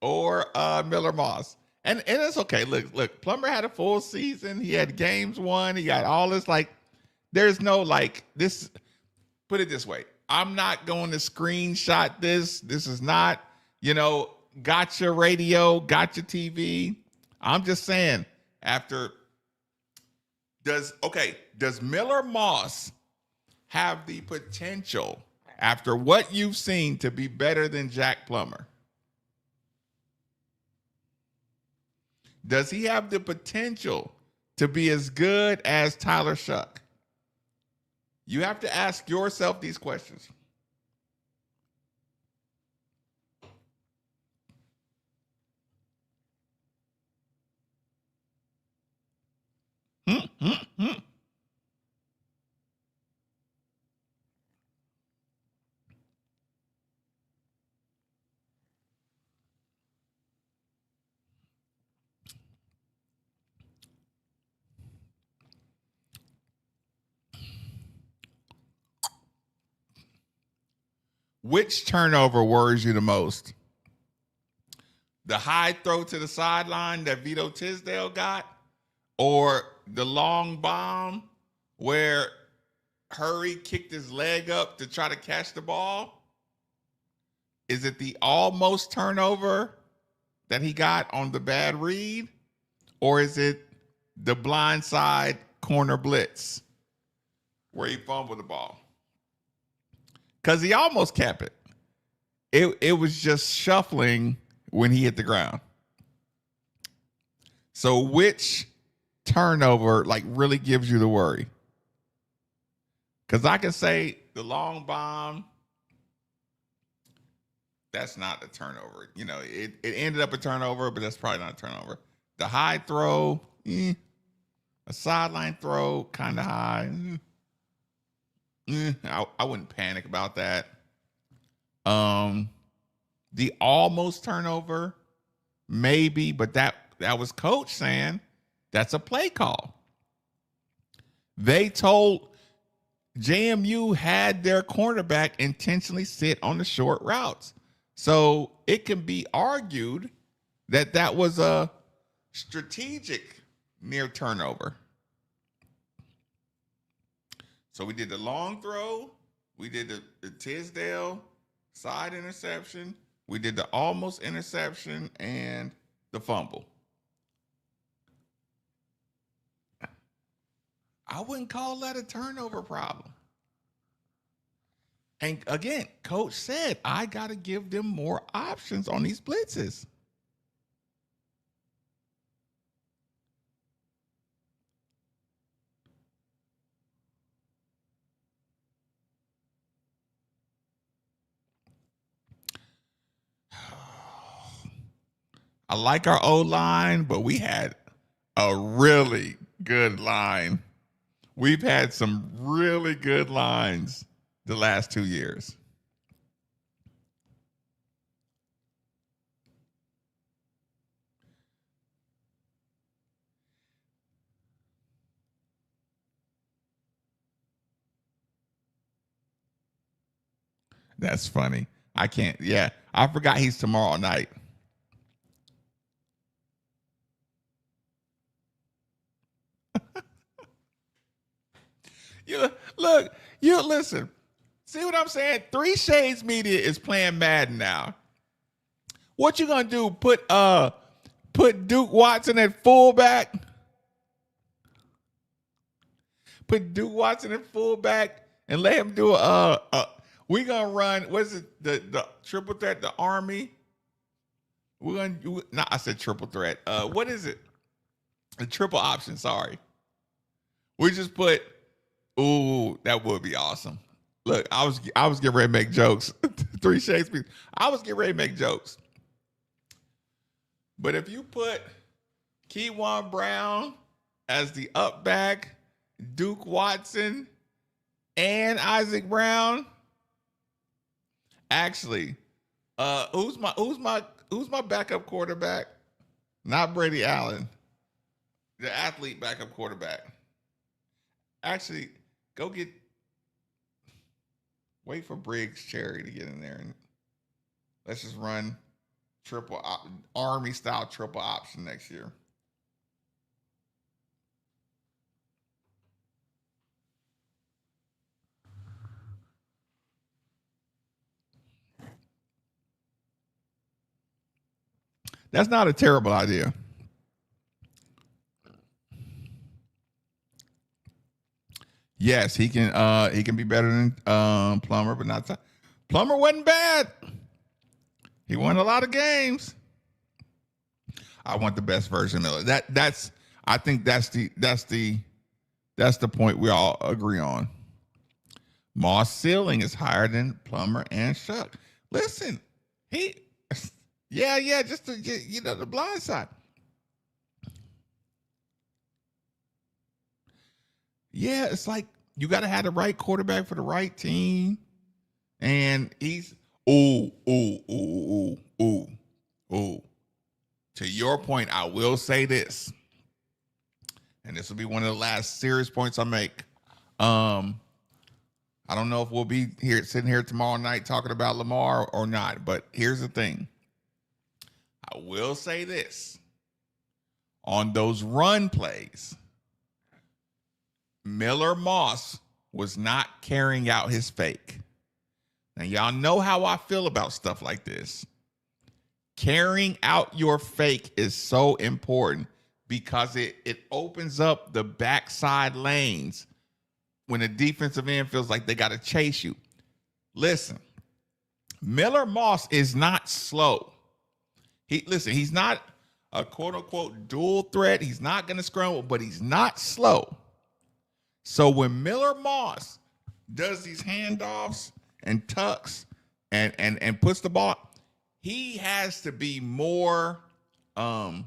Speaker 2: Miller Moss? And it's okay. Look, Plummer had a full season. He had games won. He got all this, there's no this, put it this way. I'm not going to screenshot this. This is not, gotcha radio, gotcha TV. I'm just saying does Miller Moss have the potential after what you've seen to be better than Jack Plummer? Does he have the potential to be as good as Tyler Shuck? You have to ask yourself these questions. Which turnover worries you the most? The high throw to the sideline that Vito Tisdale got, or the long bomb where Hurry kicked his leg up to try to catch the ball? Is it the almost turnover that he got on the bad read, or is it the blindside corner blitz where he fumbled the ball? Because he almost kept it. It was just shuffling when he hit the ground. So which turnover really gives you the worry? Because I can say the long bomb, that's not a turnover. It ended up a turnover, but that's probably not a turnover. The high throw, A sideline throw, kind of high. I wouldn't panic about that. The almost turnover, maybe, but that was coach saying that's a play call. They told JMU had their cornerback intentionally sit on the short routes. So it can be argued that that was a strategic near turnover. So we did the long throw. We did the Tisdale side interception. We did the almost interception and the fumble. I wouldn't call that a turnover problem. And again, coach said, I got to give them more options on these blitzes. I like our O-line, but we had a really good line. We've had some really good lines the last 2 years. That's funny. I can't. Yeah, I forgot he's tomorrow night. You look. You listen. See what I'm saying? Three Shades Media is playing Madden now. What you gonna do? Put Duke Watson at fullback? Put Duke Watson at fullback and let him do we gonna run. What is it? The triple threat? The Army. We're gonna. I said triple threat. What is it? The triple option. Sorry. We just put. Ooh, that would be awesome. Look, I was getting ready to make jokes. Three Shades. I was getting ready to make jokes. But if you put Keywan Brown as the up back, Duke Watson, and Isaac Brown, actually, who's my backup quarterback? Not Brady Allen, the athlete backup quarterback. Actually, wait for Briggs Cherry to get in there, and let's just run Army style triple option next year. That's not a terrible idea. Yes, he can be better than Plummer, but not Plummer wasn't bad. He won a lot of games. I want the best version of it. I think that's the point we all agree on. Moss' ceiling is higher than Plummer and Shuck. Listen, just to get, the blind side. Yeah, it's like you got to have the right quarterback for the right team. And he's, ooh. To your point, I will say this. And this will be one of the last serious points I make. I don't know if we'll be sitting here tomorrow night talking about Lamar or not, but here's the thing. I will say this. On those run plays, Miller Moss was not carrying out his fake. Now, y'all know how I feel about stuff like this. Carrying out your fake is so important because it opens up the backside lanes when the defensive end feels like they got to chase you. Listen, Miller Moss is not slow. He's not a quote-unquote dual threat. He's not going to scramble, but he's not slow. So when Miller Moss does these handoffs and tucks and puts the ball, he has to be more, the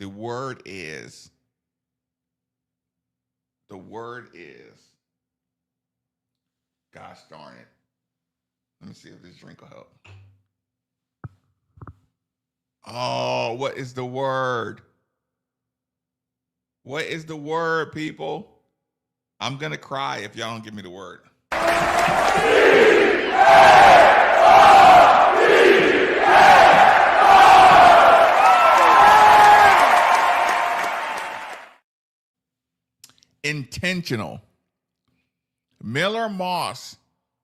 Speaker 2: word is the word is. Gosh darn it. Let me see if this drink will help. Oh, what is the word? What is the word, people? I'm going to cry if y'all don't give me the word. Intentional. Miller Moss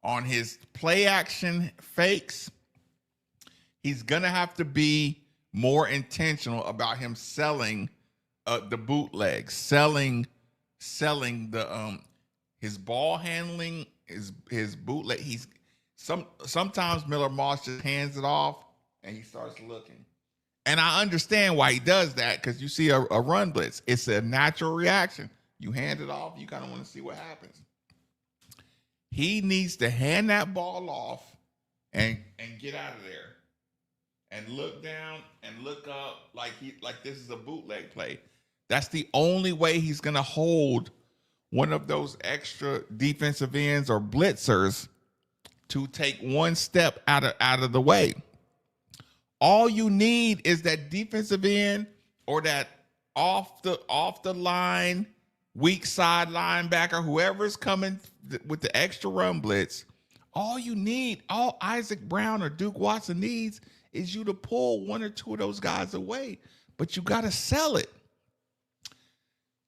Speaker 2: on his play action fakes, he's going to have to be more intentional about him selling the bootlegs, selling the his ball handling, his bootleg. Sometimes Miller Moss just hands it off and he starts looking. And I understand why he does that, because you see a run blitz. It's a natural reaction. You hand it off, you kind of want to see what happens. He needs to hand that ball off and get out of there and look down and look up like this is a bootleg play. That's the only way he's going to hold one of those extra defensive ends or blitzers to take one step out of the way. All you need is that defensive end or that off the line weak side linebacker, whoever's coming with the extra run blitz. All Isaac Brown or Duke Watson needs is you to pull one or two of those guys away, but you got to sell it.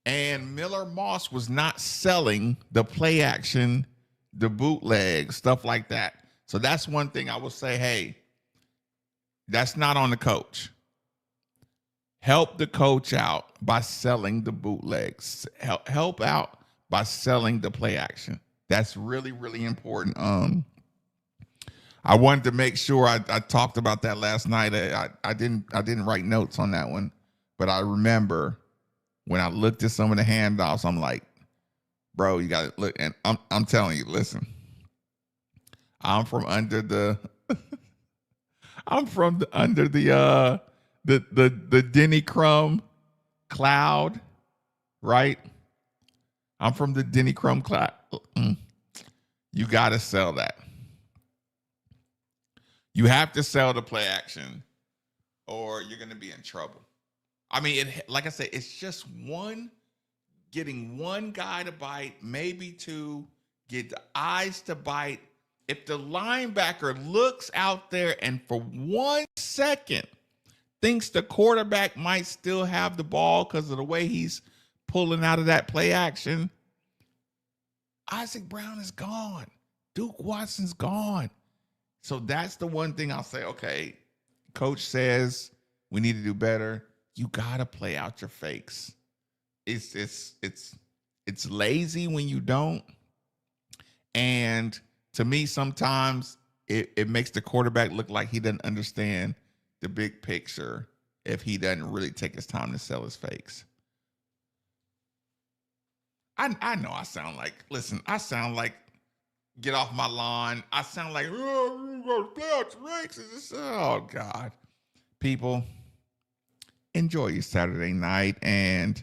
Speaker 2: And Miller Moss was not selling the play action, the bootleg, stuff like that. So that's one thing I will say, hey, that's not on the coach. Help the coach out by selling the bootlegs. Help out by selling the play action. That's really, really important. I wanted to make sure I talked about that last night. I didn't write notes on that one, but I remember when I looked at some of the handoffs, I'm like, bro, you got to look. And I'm telling you, listen, I'm from under the the Denny Crumb cloud, right? I'm from the Denny Crumb cloud. You got to sell that. You have to sell the play action or you're going to be in trouble. I mean, like I said, it's just getting one guy to bite, maybe two, get the eyes to bite. If the linebacker looks out there and for 1 second thinks the quarterback might still have the ball because of the way he's pulling out of that play action, Isaac Brown is gone. Duke Watson's gone. So that's the one thing I'll say, okay, coach says we need to do better. You got to play out your fakes. It's lazy when you don't. And to me, sometimes it makes the quarterback look like he doesn't understand the big picture if he doesn't really take his time to sell his fakes. I know I sound like get off my lawn. I sound like, oh God. People, enjoy your Saturday night and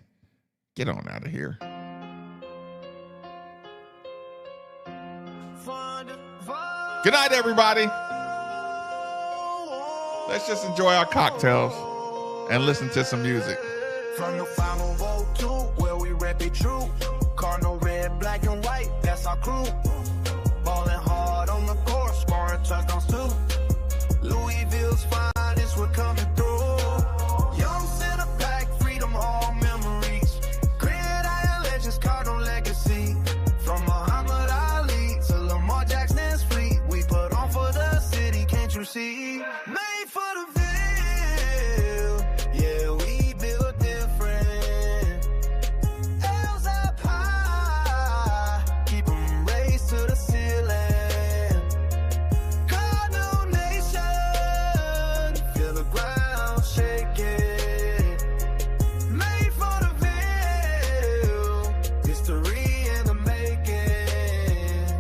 Speaker 2: get on out of here. Good night, everybody. Let's just enjoy our cocktails and listen to some music.
Speaker 1: From the 502, where we rep it true. Cardinal red, black and white, that's our crew. Ballin' hard on the court, scoring touchdowns too. Louisville's finest, we're coming through. Young center pack, freedom, all memories. Gridiron legends, Cardinal legacy. From Muhammad Ali to Lamar Jackson's fleet, we put on for the city, can't you see? Made for the Ville, yeah, we build different. L's up high, keep them raised to the ceiling. Cardinal Nation, feel the ground shaking. Made for the Ville, history in the making.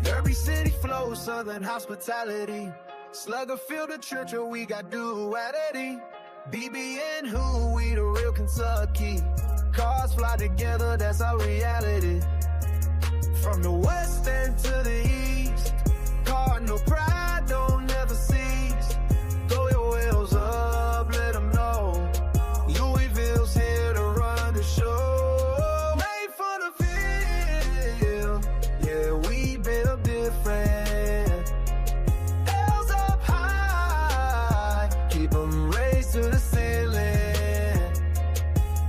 Speaker 1: Derby City flow, Southern hospitality. Slugger field the church, or we got duality. BBN who, we the real Kentucky. Cars fly together, that's our reality. From the west end to the east, Cardinal pride don't never cease. Throw your wheels up, let them know Louisville's here to run the show. Made for the field, yeah, we built different. L's up high, keep them raised to the ceiling.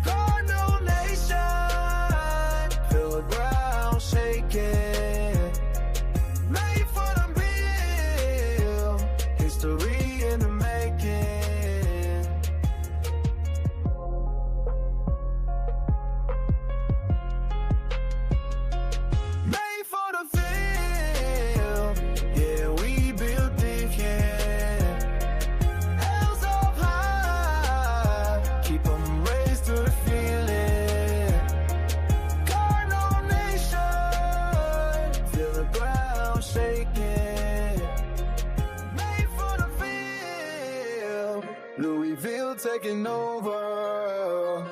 Speaker 1: Cardinal Nation, feel the ground shaking. Made for the bill, history in the making. Made for the field, yeah, we built different. L's up high, keep them raised to the feeling. Cardinal Nation, feel the ground shaking. Made for the field, Louisville taking over.